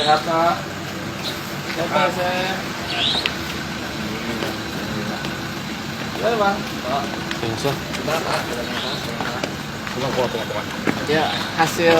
Sehat Pak. Sehat Pak, sehat. Ya Bang. Pak. Biasa. Sudah Pak. Tunggu. Ya hasil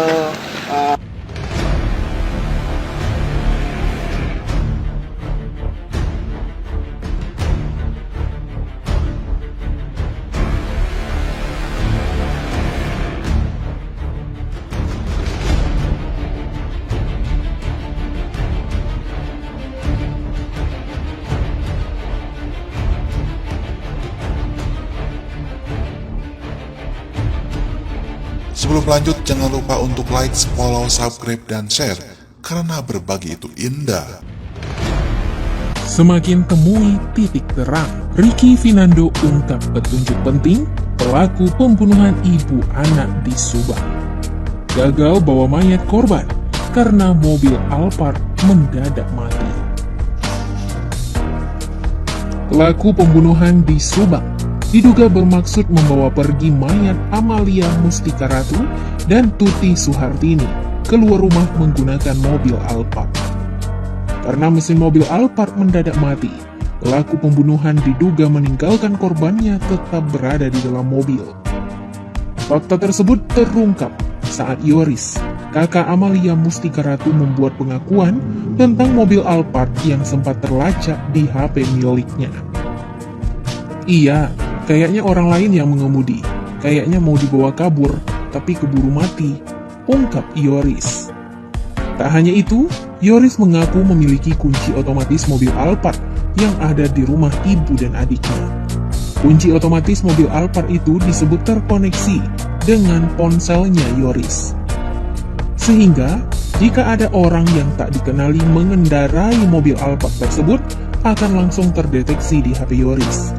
Sebelum lanjut, jangan lupa untuk like, follow, subscribe, dan share, karena berbagi itu indah. Semakin temui titik terang, Ricky Finando ungkap petunjuk penting pelaku pembunuhan ibu anak di Subang. Gagal bawa mayat korban karena mobil Alphard mendadak mati. Pelaku pembunuhan di Subang diduga bermaksud membawa pergi mayat Amalia Mustika Ratu dan Tuti Suhartini keluar rumah menggunakan mobil Alphard. Karena mesin mobil Alphard mendadak mati, pelaku pembunuhan diduga meninggalkan korbannya tetap berada di dalam mobil. Fakta tersebut terungkap saat Yoris, kakak Amalia Mustika Ratu, membuat pengakuan tentang mobil Alphard yang sempat terlacak di HP miliknya. Iya, kayaknya orang lain yang mengemudi. Kayaknya mau dibawa kabur, tapi keburu mati, ungkap Yoris. Tak hanya itu, Yoris mengaku memiliki kunci otomatis mobil Alphard yang ada di rumah ibu dan adiknya. Kunci otomatis mobil Alphard itu disebut terkoneksi dengan ponselnya Yoris. Sehingga, jika ada orang yang tak dikenali mengendarai mobil Alphard tersebut, akan langsung terdeteksi di HP Yoris.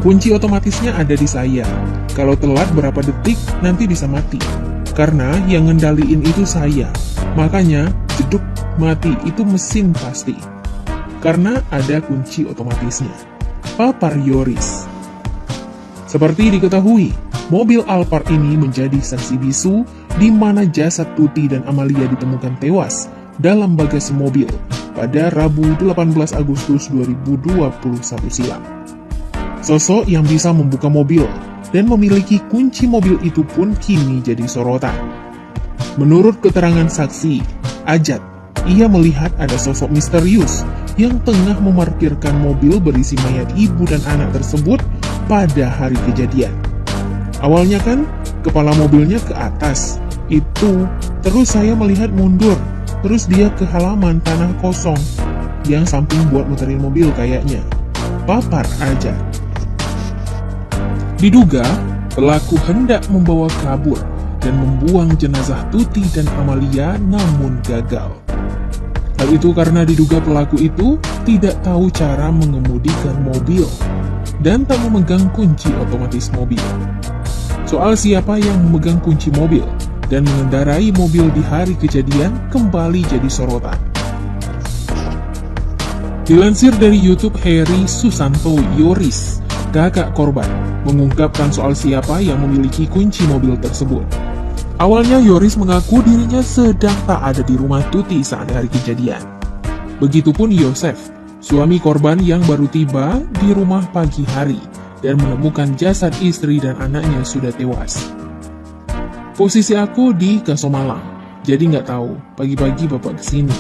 Kunci otomatisnya ada di saya. Kalau telat berapa detik, nanti bisa mati. Karena yang ngendaliin itu saya. Makanya, jeduk mati itu mesin pasti. Karena ada kunci otomatisnya. Papar Yoris. Seperti diketahui, mobil Alphard ini menjadi saksi bisu di mana jasad Tuti dan Amalia ditemukan tewas dalam bagasi mobil pada Rabu 18 Agustus 2021 silam. Sosok yang bisa membuka mobil dan memiliki kunci mobil itu pun kini jadi sorotan. Menurut keterangan saksi, Ajat, ia melihat ada sosok misterius yang tengah memarkirkan mobil berisi mayat ibu dan anak tersebut pada hari kejadian. Awalnya kan, kepala mobilnya ke atas, itu, terus saya melihat mundur, terus dia ke halaman tanah kosong, yang samping buat muterin mobil kayaknya. Papar Ajat. Diduga, pelaku hendak membawa kabur dan membuang jenazah Tuti dan Amalia namun gagal. Hal itu karena diduga pelaku itu tidak tahu cara mengemudikan mobil dan tak memegang kunci otomatis mobil. Soal siapa yang memegang kunci mobil dan mengendarai mobil di hari kejadian kembali jadi sorotan. Dilansir dari YouTube, Heri Susanto Yoris, kakak korban, mengungkapkan soal siapa yang memiliki kunci mobil tersebut. Awalnya Yoris mengaku dirinya sedang tak ada di rumah Tuti saat hari kejadian. Begitupun Yosef, suami korban yang baru tiba di rumah pagi hari dan menemukan jasad istri dan anaknya sudah tewas. Posisi aku di Kasomalang, jadi nggak tahu pagi-pagi bapak kesini,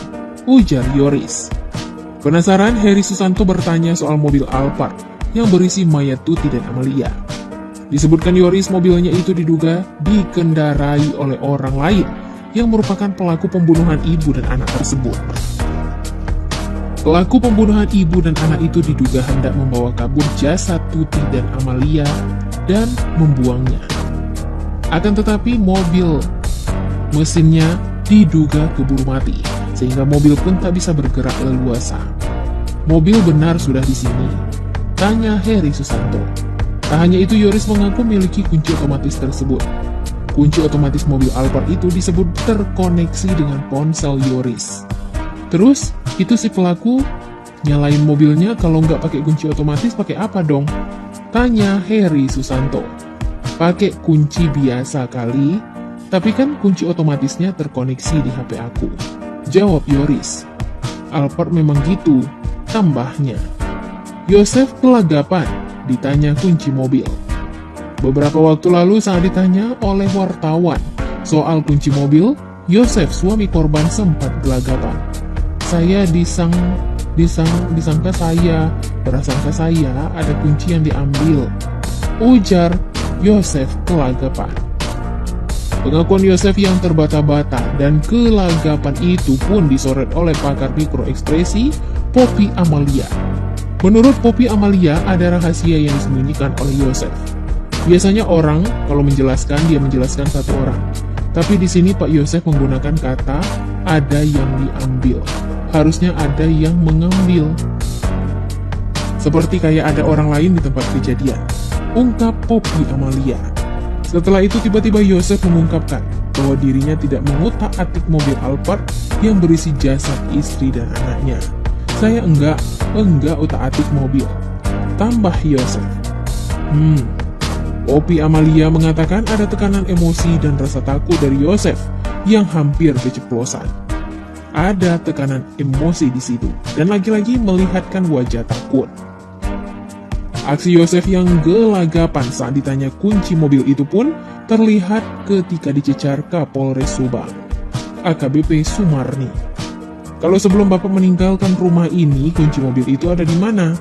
ujar Yoris. Penasaran, Heri Susanto bertanya soal mobil Alphard yang berisi mayat Tuti dan Amalia. Disebutkan Yoris mobilnya itu diduga dikendarai oleh orang lain yang merupakan pelaku pembunuhan ibu dan anak tersebut. Pelaku pembunuhan ibu dan anak itu diduga hendak membawa kabur jasad Tuti dan Amalia dan membuangnya. Akan tetapi mobil mesinnya diduga keburu mati, sehingga mobil pun tak bisa bergerak leluasa. Mobil benar sudah di sini, tanya Heri Susanto. Tak hanya itu, Yoris mengaku memiliki kunci otomatis tersebut. Kunci otomatis mobil Alphard itu disebut terkoneksi dengan ponsel Yoris. Terus, itu si pelaku nyalain mobilnya kalau nggak pakai kunci otomatis pakai apa dong? Tanya Heri Susanto. Pakai kunci biasa kali, tapi kan kunci otomatisnya terkoneksi di HP aku, Jawab Yoris. Alphard memang gitu, tambahnya. Yosef kelagapan, ditanya kunci mobil. Beberapa waktu lalu saat ditanya oleh wartawan soal kunci mobil, Yosef, suami korban, sempat gelagapan. Saya disangka saya, prasangka saya ada kunci yang diambil, ujar Yosef kelagapan. Pengakuan Yosef yang terbata-bata dan kelagapan itu pun disorot oleh pakar mikroekspresi Poppy Amalia. Menurut Poppy Amalia, ada rahasia yang disembunyikan oleh Yosef. Biasanya orang kalau menjelaskan, dia menjelaskan satu orang. Tapi di sini Pak Yosef menggunakan kata ada yang diambil. Harusnya ada yang mengambil. Seperti kayak ada orang lain di tempat kejadian, ungkap Poppy Amalia. Setelah itu tiba-tiba Yosef mengungkapkan bahwa dirinya tidak mengutak-atik mobil Alphard yang berisi jasad istri dan anaknya. Saya enggak utak-atik mobil, tambah Yosef. Poppy Amalia mengatakan ada tekanan emosi dan rasa takut dari Yosef yang hampir keceplosan. Ada tekanan emosi di situ, dan lagi-lagi melihatkan wajah takut. Aksi Yosef yang gelagapan saat ditanya kunci mobil itu pun terlihat ketika dicecar Kapolres Subang, AKBP Sumarni. Kalau sebelum Bapak meninggalkan rumah ini, kunci mobil itu ada di mana?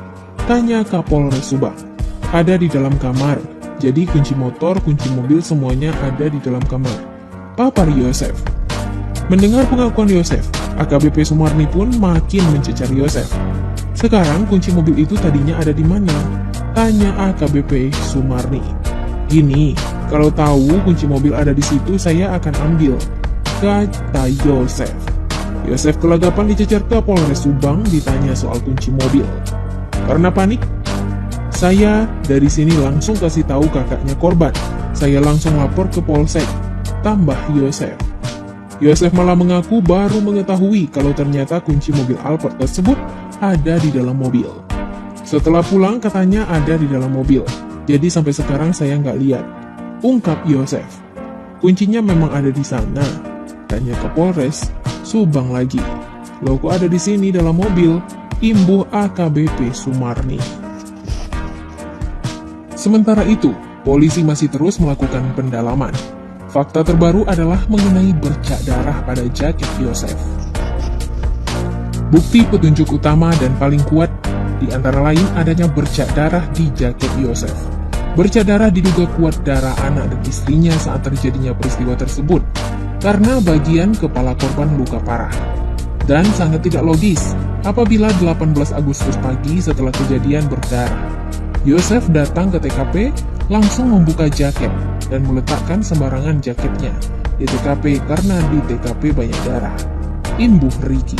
Tanya Kapolres Subang. Ada di dalam kamar. Jadi kunci motor, kunci mobil semuanya ada di dalam kamar, papar Yosef. Mendengar pengakuan Yosef, AKBP Sumarni pun makin mencecar Yosef. Sekarang kunci mobil itu tadinya ada di mana? Tanya AKBP Sumarni. Gini, kalau tahu kunci mobil ada di situ, saya akan ambil, kata Yosef. Yosef kelagapan dicecar Kapolres Subang ditanya soal kunci mobil. Karena panik, saya dari sini langsung kasih tahu kakaknya korban. Saya langsung lapor ke Polsek, tambah Yosef. Yosef malah mengaku baru mengetahui kalau ternyata kunci mobil Alphard tersebut ada di dalam mobil. Setelah pulang katanya ada di dalam mobil, jadi sampai sekarang saya nggak lihat, ungkap Yosef. Kuncinya memang ada di sana, tanya Kapolres Subang lagi. Loh kok ada di sini dalam mobil, imbuh AKBP Sumarni. Sementara itu, polisi masih terus melakukan pendalaman. Fakta terbaru adalah mengenai bercak darah pada jaket Yosef. Bukti petunjuk utama dan paling kuat di antara lain adanya bercak darah di jaket Yosef. Bercak darah diduga kuat darah anak dan istrinya saat terjadinya peristiwa tersebut, karena bagian kepala korban luka parah. Dan sangat tidak logis apabila 18 Agustus pagi setelah kejadian berdarah, Yosef datang ke TKP, langsung membuka jaket dan meletakkan sembarangan jaketnya di TKP karena di TKP banyak darah. Imbuh Riki.